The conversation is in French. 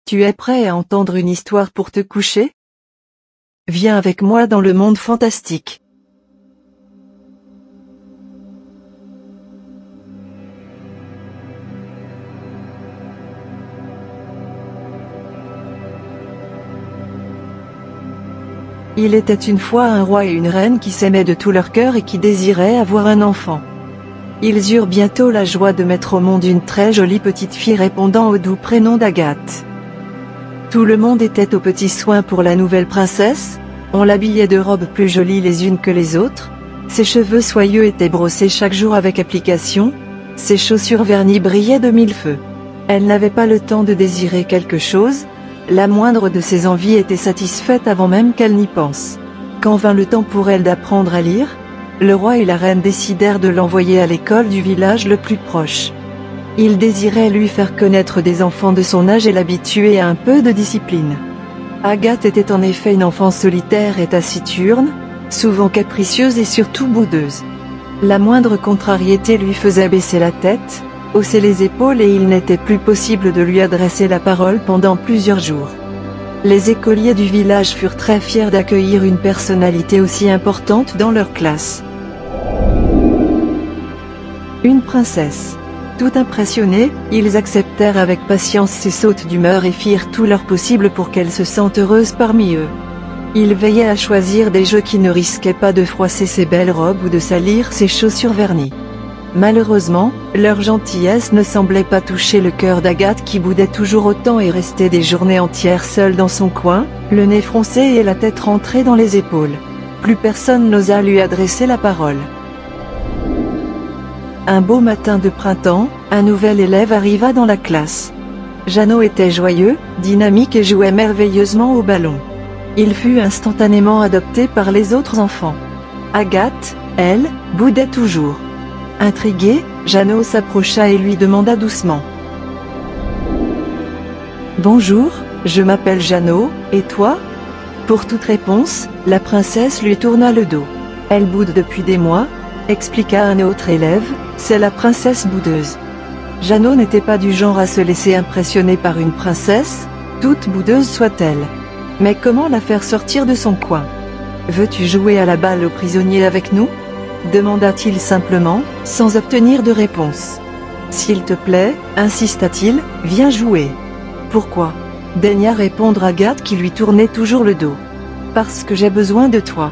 Tu es prêt à entendre une histoire pour te coucher? Viens avec moi dans le monde fantastique. Il était une fois un roi et une reine qui s'aimaient de tout leur cœur et qui désiraient avoir un enfant. Ils eurent bientôt la joie de mettre au monde une très jolie petite fille répondant au doux prénom d'Agathe. Tout le monde était aux petits soins pour la nouvelle princesse, on l'habillait de robes plus jolies les unes que les autres, ses cheveux soyeux étaient brossés chaque jour avec application, ses chaussures vernies brillaient de mille feux. Elle n'avait pas le temps de désirer quelque chose, la moindre de ses envies était satisfaite avant même qu'elle n'y pense. Quand vint le temps pour elle d'apprendre à lire, le roi et la reine décidèrent de l'envoyer à l'école du village le plus proche. Ils désiraient lui faire connaître des enfants de son âge et l'habituer à un peu de discipline. Agathe était en effet une enfant solitaire et taciturne, souvent capricieuse et surtout boudeuse. La moindre contrariété lui faisait baisser la tête, hausser les épaules et il n'était plus possible de lui adresser la parole pendant plusieurs jours. Les écoliers du village furent très fiers d'accueillir une personnalité aussi importante dans leur classe. Une princesse. Tout impressionnés, ils acceptèrent avec patience ses sautes d'humeur et firent tout leur possible pour qu'elle se sente heureuse parmi eux. Ils veillaient à choisir des jeux qui ne risquaient pas de froisser ses belles robes ou de salir ses chaussures vernies. Malheureusement, leur gentillesse ne semblait pas toucher le cœur d'Agathe qui boudait toujours autant et restait des journées entières seule dans son coin, le nez froncé et la tête rentrée dans les épaules. Plus personne n'osa lui adresser la parole. Un beau matin de printemps, un nouvel élève arriva dans la classe. Jeannot était joyeux, dynamique et jouait merveilleusement au ballon. Il fut instantanément adopté par les autres enfants. Agathe, elle, boudait toujours. Intrigué, Jeannot s'approcha et lui demanda doucement. « Bonjour, je m'appelle Jeannot, et toi ?» Pour toute réponse, la princesse lui tourna le dos. « Elle boude depuis des mois », expliqua un autre élève, « c'est la princesse boudeuse. » Jeannot n'était pas du genre à se laisser impressionner par une princesse, toute boudeuse soit-elle. Mais comment la faire sortir de son coin? « Veux-tu jouer à la balle aux prisonniers avec nous ?» demanda-t-il simplement, sans obtenir de réponse. « S'il te plaît, insista-t-il, viens jouer. »« Pourquoi ?» daigna répondre Agathe qui lui tournait toujours le dos. « Parce que j'ai besoin de toi. »